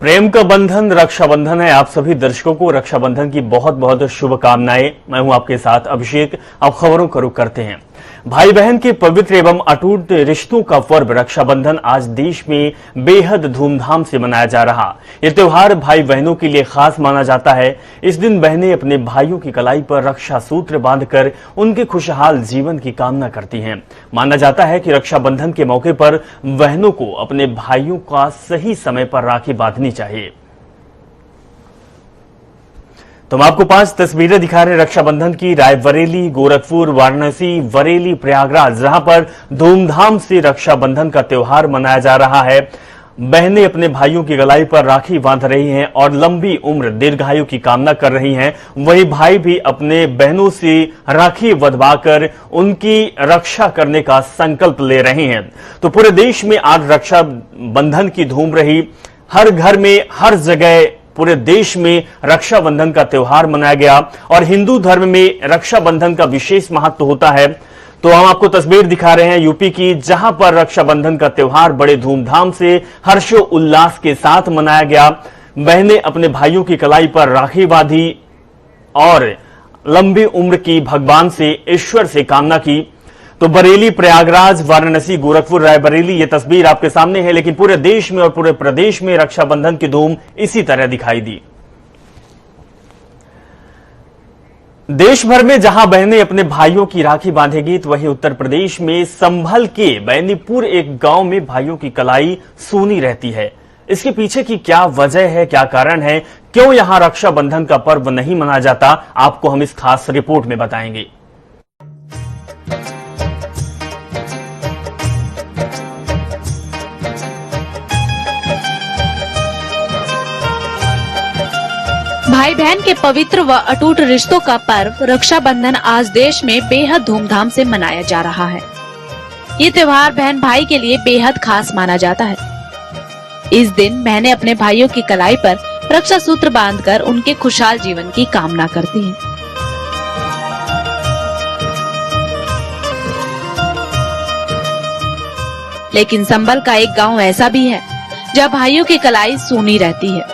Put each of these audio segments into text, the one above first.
प्रेम का बंधन रक्षाबंधन है। आप सभी दर्शकों को रक्षाबंधन की बहुत बहुत शुभकामनाएं। मैं हूं आपके साथ अभिषेक। अब खबरों का रुख करते हैं। भाई बहन के पवित्र एवं अटूट रिश्तों का पर्व रक्षाबंधन आज देश में बेहद धूमधाम से मनाया जा रहा। यह त्योहार भाई बहनों के लिए खास माना जाता है। इस दिन बहनें अपने भाइयों की कलाई पर रक्षा सूत्र बांधकर उनके खुशहाल जीवन की कामना करती हैं। माना जाता है कि रक्षाबंधन के मौके पर बहनों को अपने भाइयों का सही समय पर राखी बांधनी चाहिए। तो हम आपको 5 तस्वीरें दिखा रहे हैं रक्षाबंधन की। रायबरेली, गोरखपुर, वाराणसी, बरेली, प्रयागराज, जहां पर धूमधाम से रक्षाबंधन का त्योहार मनाया जा रहा है। बहनें अपने भाइयों की गलाई पर राखी बांध रही हैं और लंबी उम्र दीर्घायु की कामना कर रही हैं। वहीं भाई भी अपने बहनों से राखी बंधवाकर उनकी रक्षा करने का संकल्प ले रहे हैं। तो पूरे देश में आज रक्षाबंधन की धूम रही। हर घर में, हर जगह, पूरे देश में रक्षाबंधन का त्योहार मनाया गया और हिंदू धर्म में रक्षाबंधन का विशेष महत्व होता है। तो हम आपको तस्वीर दिखा रहे हैं यूपी की, जहां पर रक्षाबंधन का त्योहार बड़े धूमधाम से हर्षोल्लास के साथ मनाया गया। बहनें अपने भाइयों की कलाई पर राखी बांधी और लंबी उम्र की भगवान से, ईश्वर से कामना की। तो बरेली, प्रयागराज, वाराणसी, गोरखपुर, रायबरेली, ये तस्वीर आपके सामने है। लेकिन पूरे देश में और पूरे प्रदेश में रक्षाबंधन की धूम इसी तरह दिखाई दी। देश भर में जहां बहनें अपने भाइयों की राखी बांधेगी, तो वहीं उत्तर प्रदेश में संभल के बैनीपुर एक गांव में भाइयों की कलाई सूनी रहती है। इसके पीछे की क्या वजह है, क्या कारण है, क्यों यहां रक्षाबंधन का पर्व नहीं मनाया जाता, आपको हम इस खास रिपोर्ट में बताएंगे। भाई बहन के पवित्र व अटूट रिश्तों का पर्व रक्षाबंधन आज देश में बेहद धूमधाम से मनाया जा रहा है। ये त्योहार बहन भाई के लिए बेहद खास माना जाता है। इस दिन बहनें अपने भाइयों की कलाई पर रक्षा सूत्र बांधकर उनके खुशहाल जीवन की कामना करती हैं। लेकिन संभल का एक गांव ऐसा भी है जहां भाइयों की कलाई सूनी रहती है।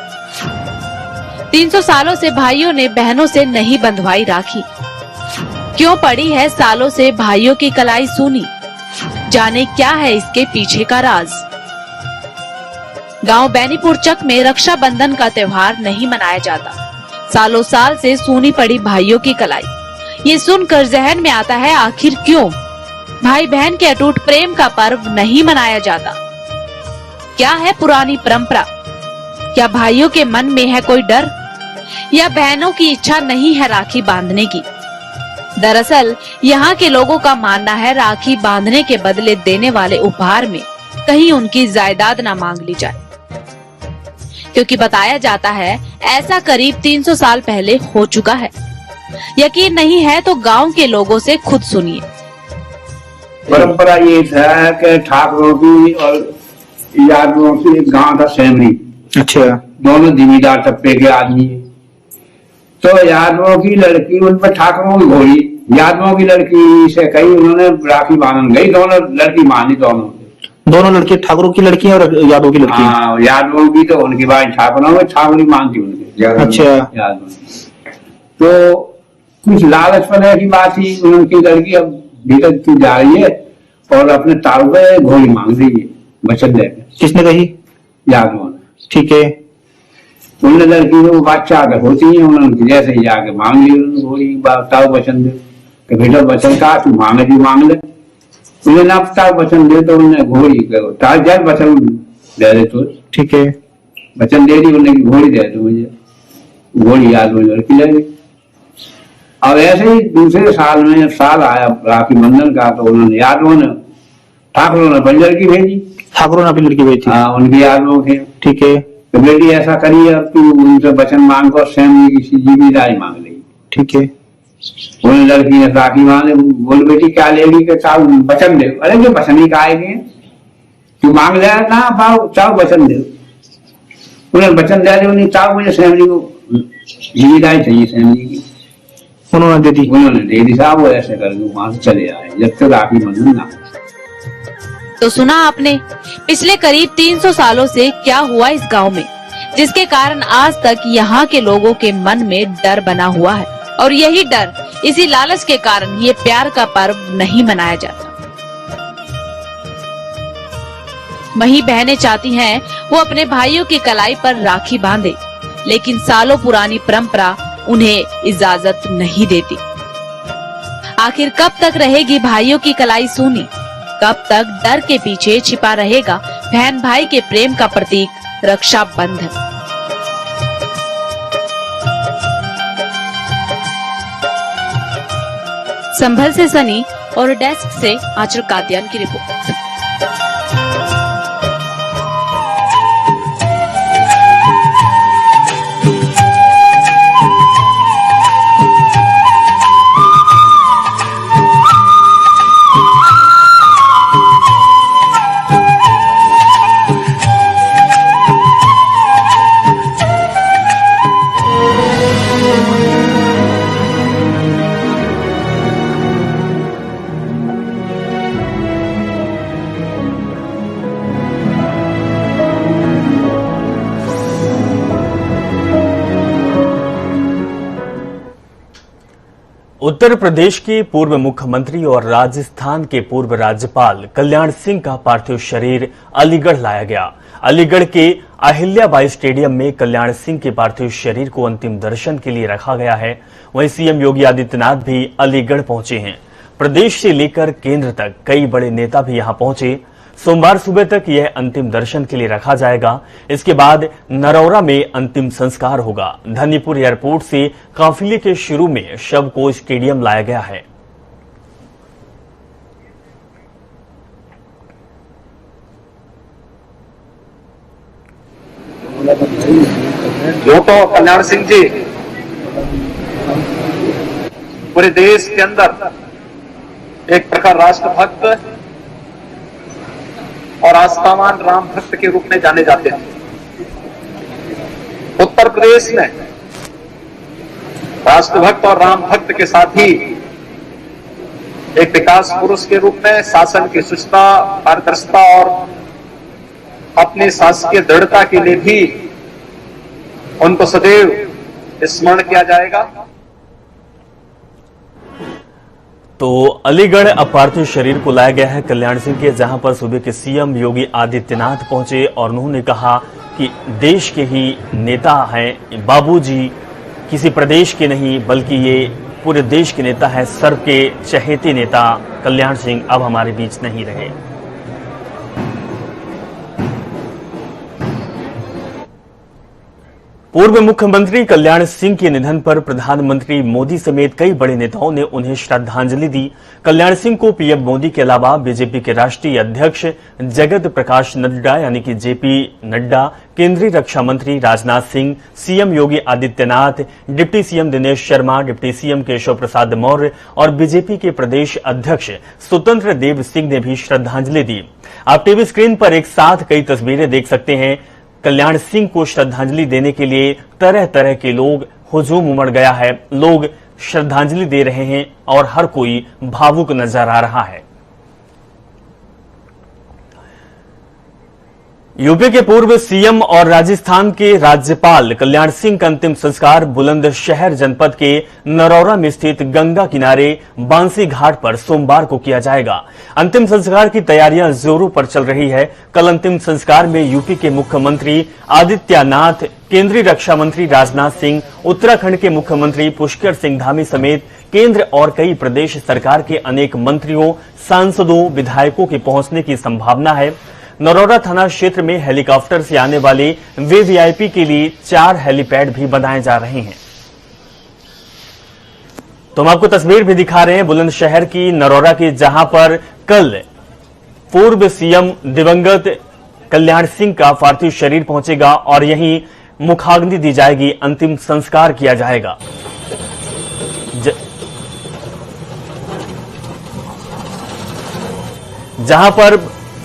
300 सालों से भाइयों ने बहनों से नहीं बंधवाई राखी। क्यों पड़ी है सालों से भाइयों की कलाई सूनी? जाने क्या है इसके पीछे का राज। गांव बैनीपुर चक में रक्षाबंधन का त्योहार नहीं मनाया जाता। सालों साल से सूनी पड़ी भाइयों की कलाई। ये सुनकर जहन में आता है, आखिर क्यों भाई बहन के अटूट प्रेम का पर्व नहीं मनाया जाता? क्या है पुरानी परंपरा? क्या भाइयों के मन में है कोई डर, या बहनों की इच्छा नहीं है राखी बांधने की? दरअसल यहाँ के लोगों का मानना है, राखी बांधने के बदले देने वाले उपहार में कहीं उनकी जायदाद ना मांग ली जाए, क्योंकि बताया जाता है ऐसा करीब 300 साल पहले हो चुका है। यकीन नहीं है तो गांव के लोगों से खुद सुनिए। परंपरा ये था कि ठाकुरों की और यादवों की एक गांव था सेमरी। अच्छा। दोनों जमींदार तबके के आदमी। तो यादवों की लड़की, उन पर ठाकुरों की घोड़ी, यादवों की लड़की से कही, उन्होंने राखी बांधन गई। दोनों लड़की मानी, दोनों लड़की ठाकुरों की लड़की और यादवों की लड़की। हाँ, यादवों की तो उनकी बात ठाकुरों में, ठाकुरी मानती उनके। अच्छा। यादवों तो कुछ लालच पने की बात थी। उनकी लड़की अब भीतर तू जा रही है और अपने ताऊ पे घोड़ी मांग रही है वचन देकर। किसने कही? यादवों ने। ठीक है। उन लड़की को बच्चा होती है, उन्होंने जैसे ही जाके मांग ली घोड़ी, ताऊ वचन दे कि बेटा वचन का तू मांगे भी मांग ले। उन्हें ना ताऊ वचन दे तो उन्हें घोड़ी जब वचन दे दे तो ठीक है। वचन दे दी उन्हें, घोड़ी दे दो मुझे। घोड़ी यादवों लड़की ले गई। अब ऐसे ही दूसरे साल आया राखी बंधन का, तो उन्होंने यादवों ने, ठाकुरों ने अपनी लड़की भेजी। ठाकुरों ने अपनी लड़की भेजी? हाँ, उनकी यादवों के। ठीक है। तो बेटी ऐसा करी, अब तू उनसे वचन मांग कर स्वयं की जिम्मेदारी मांग ली। ठीक है। उन लड़की ने राखी मांगे, बोल बेटी क्या लेगी कि चाव वचन दे। अरे जो वचन ही कहेंगे, तू मांग ले ना पाओ, चाव वचन दे। उन्हें वचन दे दी, उन्हें चाव मुझे स्वयं को जिम्मेदारी चाहिए स्वयं की। उन्होंने दे दी साहब। वो ऐसे करके वहां से चले आए जब तक राखी बंधन ना। तो सुना आपने, पिछले करीब 300 सालों से क्या हुआ इस गांव में। जिसके कारण आज तक यहाँ के लोगों के मन में डर बना हुआ है और यही डर, इसी लालच के कारण ये प्यार का पर्व नहीं मनाया जाता। वही बहनें चाहती हैं वो अपने भाइयों की कलाई पर राखी बांधे, लेकिन सालों पुरानी परंपरा उन्हें इजाजत नहीं देती। आखिर कब तक रहेगी भाइयों की कलाई सूनी? कब तक डर के पीछे छिपा रहेगा बहन भाई के प्रेम का प्रतीक रक्षा बंधन? संभल से सनी और डेस्क से आंचल कादियान की रिपोर्ट। उत्तर प्रदेश के पूर्व मुख्यमंत्री और राजस्थान के पूर्व राज्यपाल कल्याण सिंह का पार्थिव शरीर अलीगढ़ लाया गया। अलीगढ़ के अहिल्याबाई स्टेडियम में कल्याण सिंह के पार्थिव शरीर को अंतिम दर्शन के लिए रखा गया है। वहीं सीएम योगी आदित्यनाथ भी अलीगढ़ पहुंचे हैं। प्रदेश से लेकर केंद्र तक कई बड़े नेता भी यहां पहुंचे। सोमवार सुबह तक यह अंतिम दर्शन के लिए रखा जाएगा। इसके बाद नरौरा में अंतिम संस्कार होगा। धनीपुर एयरपोर्ट से काफिले के शुरू में शव को स्टेडियम लाया गया है। जो तो कल्याण सिंह जी पूरे देश के अंदर एक प्रकार राष्ट्रभक्त और आस्थावान राम भक्त के रूप में जाने जाते हैं। उत्तर प्रदेश में राष्ट्रभक्त और राम भक्त के साथ ही एक विकास पुरुष के रूप में शासन की सुचिता, पारदर्शिता और अपनी शासकीय दृढ़ता के लिए भी उनको सदैव स्मरण किया जाएगा। तो अलीगढ़ अब पार्थिव शरीर को लाया गया है कल्याण सिंह के, जहां पर सूबे के सीएम योगी आदित्यनाथ पहुंचे और उन्होंने कहा कि देश के ही नेता हैं बाबूजी, किसी प्रदेश के नहीं बल्कि ये पूरे देश के नेता है। सर्व के चहेते नेता कल्याण सिंह अब हमारे बीच नहीं रहे। पूर्व मुख्यमंत्री कल्याण सिंह के निधन पर प्रधानमंत्री मोदी समेत कई बड़े नेताओं ने उन्हें श्रद्धांजलि दी। कल्याण सिंह को पीएम मोदी के अलावा बीजेपी के राष्ट्रीय अध्यक्ष जगत प्रकाश नड्डा यानी कि जेपी नड्डा, केंद्रीय रक्षा मंत्री Rajnath Singh, CM Yogi Adityanath, deputy CM Dinesh Sharma, deputy CM Keshav Prasad Maurya और बीजेपी के प्रदेश अध्यक्ष स्वतंत्र देव सिंह ने भी श्रद्धांजलि दी। आप टीवी स्क्रीन पर एक साथ कई तस्वीरें देख सकते हैं। कल्याण सिंह को श्रद्धांजलि देने के लिए तरह तरह के लोग हुजूम उमड़ गया है। लोग श्रद्धांजलि दे रहे हैं और हर कोई भावुक नजर आ रहा है। यूपी के पूर्व सीएम और राजस्थान के राज्यपाल कल्याण सिंह का अंतिम संस्कार बुलंदशहर जनपद के नरौरा में स्थित गंगा किनारे बांसी घाट पर सोमवार को किया जाएगा। अंतिम संस्कार की तैयारियां जोरों पर चल रही है। कल अंतिम संस्कार में यूपी के मुख्यमंत्री आदित्यनाथ, केंद्रीय रक्षा मंत्री राजनाथ सिंह, उत्तराखंड के मुख्यमंत्री पुष्कर सिंह धामी समेत केंद्र और कई प्रदेश सरकार के अनेक मंत्रियों, सांसदों, विधायकों के पहुंचने की संभावना है। नरौरा थाना क्षेत्र में हेलीकॉप्टर से आने वाले वीवीआईपी के लिए 4 हेलीपैड भी बनाए जा रहे हैं। तो हम आपको तस्वीर भी दिखा रहे हैं बुलंदशहर की, नरौरा की, जहां पर कल पूर्व सीएम दिवंगत कल्याण सिंह का पार्थिव शरीर पहुंचेगा और यहीं मुखाग्नि दी जाएगी, अंतिम संस्कार किया जाएगा। जहां पर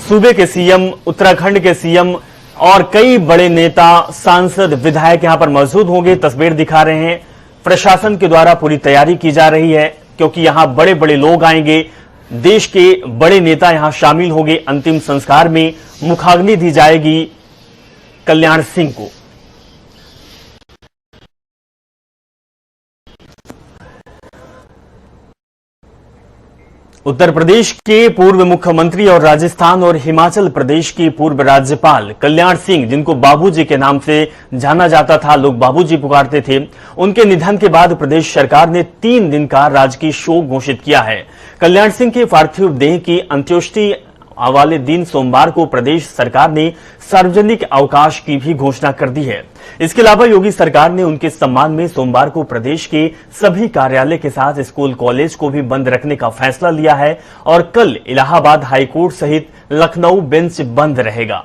सूबे के सीएम, उत्तराखंड के सीएम और कई बड़े नेता, सांसद, विधायक यहां पर मौजूद होंगे। तस्वीर दिखा रहे हैं। प्रशासन के द्वारा पूरी तैयारी की जा रही है क्योंकि यहां बड़े बड़े लोग आएंगे, देश के बड़े नेता यहां शामिल होंगे। अंतिम संस्कार में मुखाग्नि दी जाएगी कल्याण सिंह को। उत्तर प्रदेश के पूर्व मुख्यमंत्री और राजस्थान और हिमाचल प्रदेश के पूर्व राज्यपाल कल्याण सिंह, जिनको बाबूजी के नाम से जाना जाता था, लोग बाबूजी पुकारते थे, उनके निधन के बाद प्रदेश सरकार ने 3 दिन का राजकीय शोक घोषित किया है। कल्याण सिंह के पार्थिव देह की अंत्येष्टि वाले दिन सोमवार को प्रदेश सरकार ने सार्वजनिक अवकाश की भी घोषणा कर दी है। इसके अलावा योगी सरकार ने उनके सम्मान में सोमवार को प्रदेश के सभी कार्यालय के साथ स्कूल कॉलेज को भी बंद रखने का फैसला लिया है और कल इलाहाबाद हाईकोर्ट सहित लखनऊ बेंच बंद रहेगा।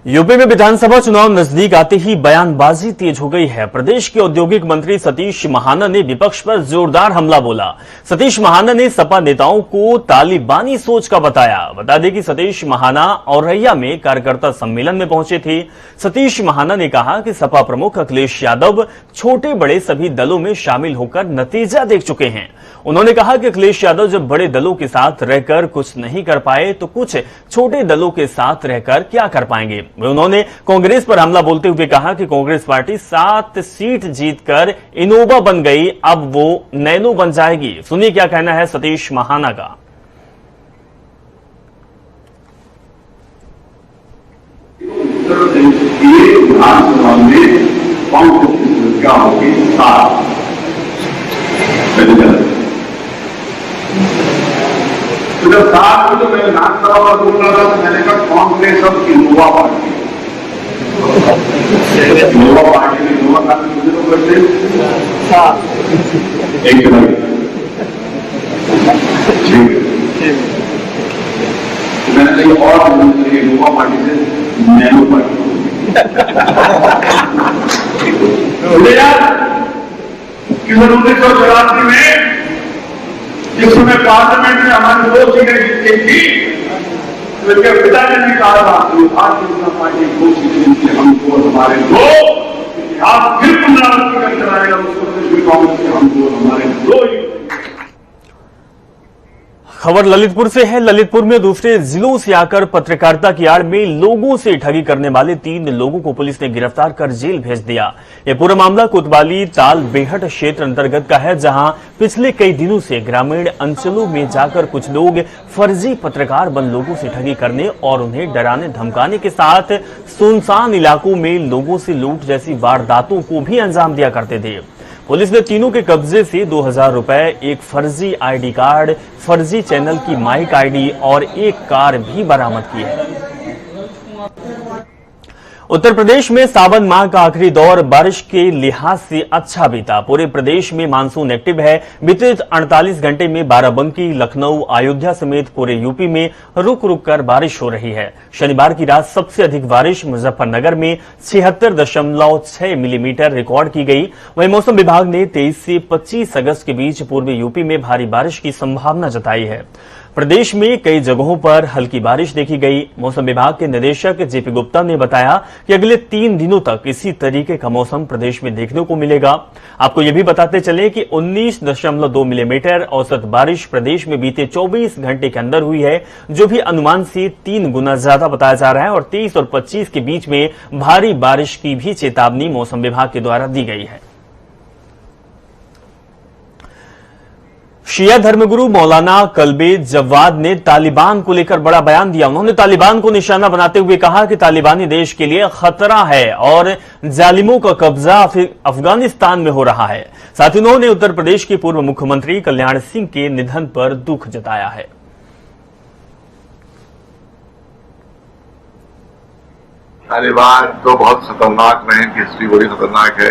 यूपी में विधानसभा चुनाव नजदीक आते ही बयानबाजी तेज हो गई है। प्रदेश के औद्योगिक मंत्री सतीश महाना ने विपक्ष पर जोरदार हमला बोला। सतीश महाना ने सपा नेताओं को तालिबानी सोच का बताया। बता दें कि सतीश महाना औरैया में कार्यकर्ता सम्मेलन में पहुंचे थे। सतीश महाना ने कहा कि सपा प्रमुख अखिलेश यादव छोटे बड़े सभी दलों में शामिल होकर नतीजा देख चुके हैं। उन्होंने कहा कि अखिलेश यादव जब बड़े दलों के साथ रहकर कुछ नहीं कर पाए तो कुछ छोटे दलों के साथ रहकर क्या कर पाएंगे। उन्होंने कांग्रेस पर हमला बोलते हुए कहा कि कांग्रेस पार्टी 7 सीट जीतकर इनोवा बन गई, अब वो नैनो बन जाएगी। सुनिए क्या कहना है सतीश महाना का। उत्तर प्रदेश के विधानसभा में कांग्रेस की संख्या होगी 7। तो जब 7 में तो मैं विधानसभा में बोल रहा था तो मैंने कहा कांग्रेस और इनोवा पार्टी, इनोवा पार्टी में इनोवा का कितने लोग करते एक मैंने कही और इनोवा पार्टी से नैनो पार्टी कि 1984 में जिस समय पार्लियामेंट में हमारी 2 सीटें जीती थी तो इसके पिताजी ने कहा था भारतीय जनता पार्टी 2 सीटें जीती, हमको हमारे 2 इतिहास फिर पुनरावृत्ति कर चलाएगा उसको कांग्रेस के हमको हमारे 2। खबर ललितपुर से है। ललितपुर में दूसरे जिलों से आकर पत्रकारिता की आड़ में लोगों से ठगी करने वाले 3 लोगों को पुलिस ने गिरफ्तार कर जेल भेज दिया। यह पूरा मामला कोतवाली ताल बेहट क्षेत्र अंतर्गत का है, जहां पिछले कई दिनों से ग्रामीण अंचलों में जाकर कुछ लोग फर्जी पत्रकार बन लोगों से ठगी करने और उन्हें डराने धमकाने के साथ सुनसान इलाकों में लोगों से लूट जैसी वारदातों को भी अंजाम दिया करते थे। पुलिस ने तीनों के कब्जे से 2000 रुपए, एक फर्जी आईडी कार्ड, फर्जी चैनल की माइक आईडी और एक कार भी बरामद की है। उत्तर प्रदेश में सावन माह का आखिरी दौर बारिश के लिहाज से अच्छा बीता। पूरे प्रदेश में मानसून एक्टिव है। बीते 48 घंटे में बाराबंकी, लखनऊ, अयोध्या समेत पूरे यूपी में रुक रुक कर बारिश हो रही है। शनिवार की रात सबसे अधिक बारिश मुजफ्फरनगर में 76.6 मिलीमीटर रिकॉर्ड की गई। वहीं मौसम विभाग ने 23 से 25 अगस्त के बीच पूर्वी यूपी में भारी बारिश की संभावना जताई है। प्रदेश में कई जगहों पर हल्की बारिश देखी गई। मौसम विभाग के निदेशक जेपी गुप्ता ने बताया कि अगले 3 दिनों तक इसी तरीके का मौसम प्रदेश में देखने को मिलेगा। आपको यह भी बताते चले कि 19.2 मिलीमीटर औसत बारिश प्रदेश में बीते 24 घंटे के अंदर हुई है, जो भी अनुमान से 3 गुना ज्यादा बताया जा रहा है और 23 और 25 के बीच में भारी बारिश की भी चेतावनी मौसम विभाग के द्वारा दी गई है। शिया धर्मगुरु मौलाना कल्बे जवाद ने तालिबान को लेकर बड़ा बयान दिया। उन्होंने तालिबान को निशाना बनाते हुए कहा कि तालिबानी देश के लिए खतरा है और जालिमों का कब्जा अफगानिस्तान में हो रहा है। साथ ही उन्होंने उत्तर प्रदेश के पूर्व मुख्यमंत्री कल्याण सिंह के निधन पर दुख जताया है। तालिबान तो बहुत खतरनाक रहे, इनकी हिस्ट्री बड़ी खतरनाक है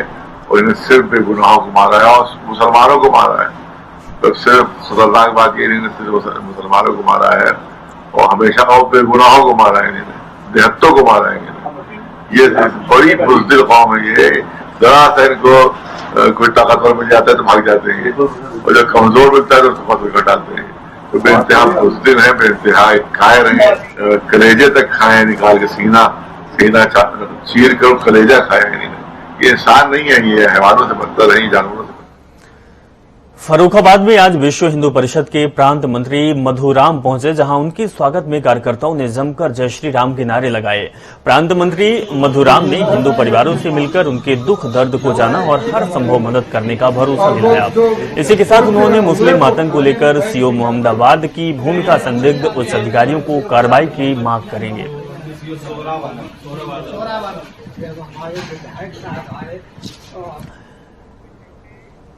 और इन्हें सिर्फ बेगुनाहों को मारा है और मुसलमानों को मारा है। तो सिर्फ खतरनाक बात ये इन्होंने सिर्फ मुसलमानों को मारा है और हमेशा वो बेगुनाहों को मारा है, इन्होंने देहत्तों को मारा है। ये बड़ी बुज़दिल कौम है। ये जरा सा इनको कोई ताकतवर मिल जाता है तो भाग जाते हैं और जब कमजोर मिलता है तो उसको पकड़ कर डालते हैं। तो बेइंतहा पुष्टिन है, बेइंतहा खाए रहे, कलेजे तक खाए निकाल के, सीना चीर कर कलेजा खाया नहीं। ये इंसान नहीं है, ये हैवानों से बदतर है, जानवरों से। फर्रुखाबाद में आज विश्व हिंदू परिषद के प्रांत मंत्री मधुराम पहुंचे, जहां उनके स्वागत में कार्यकर्ताओं ने जमकर जय श्री राम के नारे लगाए। प्रांत मंत्री मधुराम ने हिंदू परिवारों से मिलकर उनके दुख दर्द को जाना और हर संभव मदद करने का भरोसा दिलाया। इसी के साथ उन्होंने मुस्लिम आतंक को लेकर सीओ मोहम्मदाबाद की भूमिका संदिग्ध उच्च अधिकारियों को कार्रवाई की मांग करेंगे।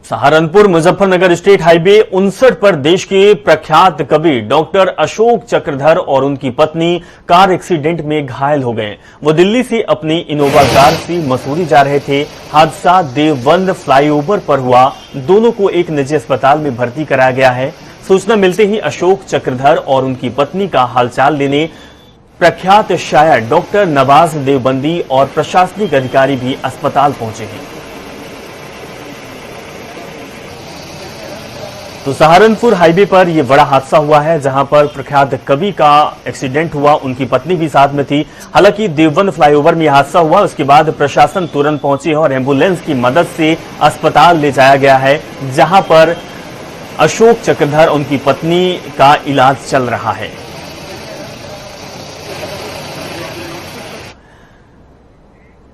सहारनपुर मुजफ्फरनगर स्टेट हाईवे 59 पर देश के प्रख्यात कवि डॉक्टर अशोक चक्रधर और उनकी पत्नी कार एक्सीडेंट में घायल हो गए। वो दिल्ली से अपनी इनोवा कार से मसूरी जा रहे थे। हादसा देवबंद फ्लाईओवर पर हुआ। दोनों को एक निजी अस्पताल में भर्ती कराया गया है। सूचना मिलते ही अशोक चक्रधर और उनकी पत्नी का हालचाल लेने प्रख्यात शायर डॉक्टर नवाज देवबंदी और प्रशासनिक अधिकारी भी अस्पताल पहुंचे हैं। तो सहारनपुर हाईवे पर यह बड़ा हादसा हुआ है, जहां पर प्रख्यात कवि का एक्सीडेंट हुआ। उनकी पत्नी भी साथ में थी। हालांकि देवबंद फ्लाईओवर में यह हादसा हुआ, उसके बाद प्रशासन तुरंत पहुंची और एम्बुलेंस की मदद से अस्पताल ले जाया गया है, जहां पर अशोक चक्रधर उनकी पत्नी का इलाज चल रहा है।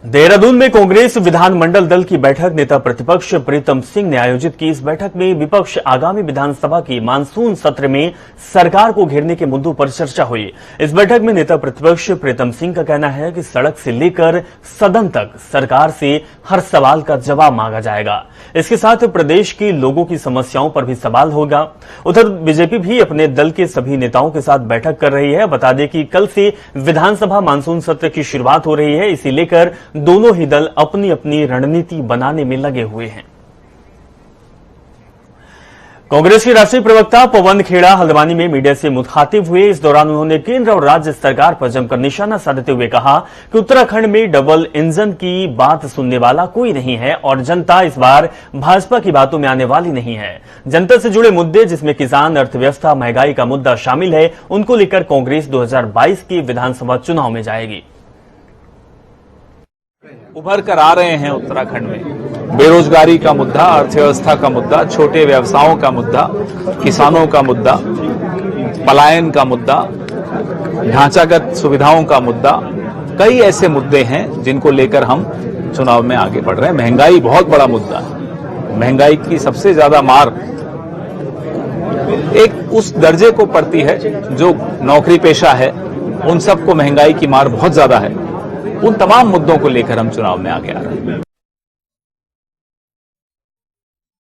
देहरादून में कांग्रेस विधानमंडल दल की बैठक नेता प्रतिपक्ष प्रीतम सिंह ने आयोजित की। इस बैठक में विपक्ष आगामी विधानसभा की मानसून सत्र में सरकार को घेरने के मुद्दों पर चर्चा हुई। इस बैठक में नेता प्रतिपक्ष प्रीतम सिंह का कहना है कि सड़क से लेकर सदन तक सरकार से हर सवाल का जवाब मांगा जाएगा। इसके साथ प्रदेश के लोगों की समस्याओं पर भी सवाल होगा। उधर बीजेपी भी अपने दल के सभी नेताओं के साथ बैठक कर रही है। बता दें कि कल से विधानसभा मानसून सत्र की शुरुआत हो रही है। इसी लेकर दोनों ही दल अपनी अपनी रणनीति बनाने में लगे हुए हैं। कांग्रेस के राष्ट्रीय प्रवक्ता पवन खेड़ा हल्द्वानी में मीडिया से मुखातिब हुए। इस दौरान उन्होंने केंद्र और राज्य सरकार पर जमकर निशाना साधते हुए कहा कि उत्तराखंड में डबल इंजन की बात सुनने वाला कोई नहीं है और जनता इस बार भाजपा की बातों में आने वाली नहीं है। जनता से जुड़े मुद्दे, जिसमें किसान, अर्थव्यवस्था, महंगाई का मुद्दा शामिल है, उनको लेकर कांग्रेस 2022 के विधानसभा चुनाव में जाएगी। उभर कर आ रहे हैं उत्तराखंड में बेरोजगारी का मुद्दा, अर्थव्यवस्था का मुद्दा, छोटे व्यवसायों का मुद्दा, किसानों का मुद्दा, पलायन का मुद्दा, ढांचागत सुविधाओं का मुद्दा। कई ऐसे मुद्दे हैं जिनको लेकर हम चुनाव में आगे बढ़ रहे हैं। महंगाई बहुत बड़ा मुद्दा है। महंगाई की सबसे ज्यादा मार एक उस दर्जे को पड़ती है जो नौकरी पेशा है, उन सबको महंगाई की मार बहुत ज्यादा है। उन तमाम मुद्दों को लेकर हम चुनाव में आगे आ रहे हैं।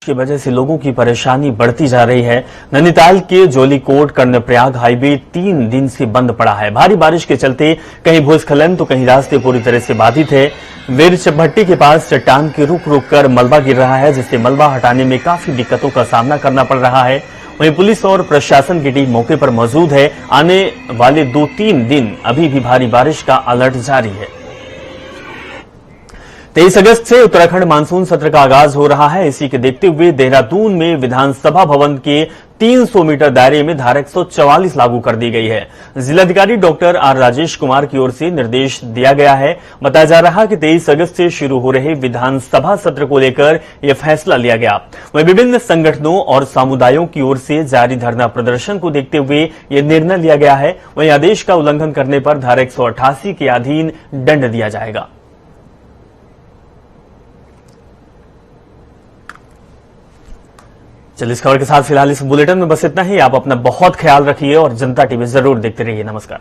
की वजह से लोगों की परेशानी बढ़ती जा रही है। नैनीताल के जोलीकोट कर्णप्रयाग हाईवे 3 दिन से बंद पड़ा है। भारी बारिश के चलते कहीं भूस्खलन तो कहीं रास्ते पूरी तरह से बाधित है। वीर भट्टी के पास चट्टान के रुक रुक कर मलबा गिर रहा है, जिससे मलबा हटाने में काफी दिक्कतों का सामना करना पड़ रहा है। वहीं पुलिस और प्रशासन की टीम मौके पर मौजूद है। आने वाले 2-3 दिन अभी भी भारी बारिश का अलर्ट जारी है। 23 अगस्त से उत्तराखंड मानसून सत्र का आगाज हो रहा है। इसी के देखते हुए देहरादून में विधानसभा भवन के 300 मीटर दायरे में धारा 144 लागू कर दी गई है। जिलाधिकारी डॉक्टर आर राजेश कुमार की ओर से निर्देश दिया गया है। बताया जा रहा है कि 23 अगस्त से शुरू हो रहे विधानसभा सत्र को लेकर यह फैसला लिया गया। वहीं विभिन्न संगठनों और समुदायों की ओर से जारी धरना प्रदर्शन को देखते हुए यह निर्णय लिया गया है। वहीं आदेश का उल्लंघन करने पर धारा 188 के अधीन दंड दिया जाएगा। चलिए, इस खबर के साथ फिलहाल इस बुलेटिन में बस इतना ही। आप अपना बहुत ख्याल रखिए और जनता टीवी जरूर देखते रहिए। नमस्कार।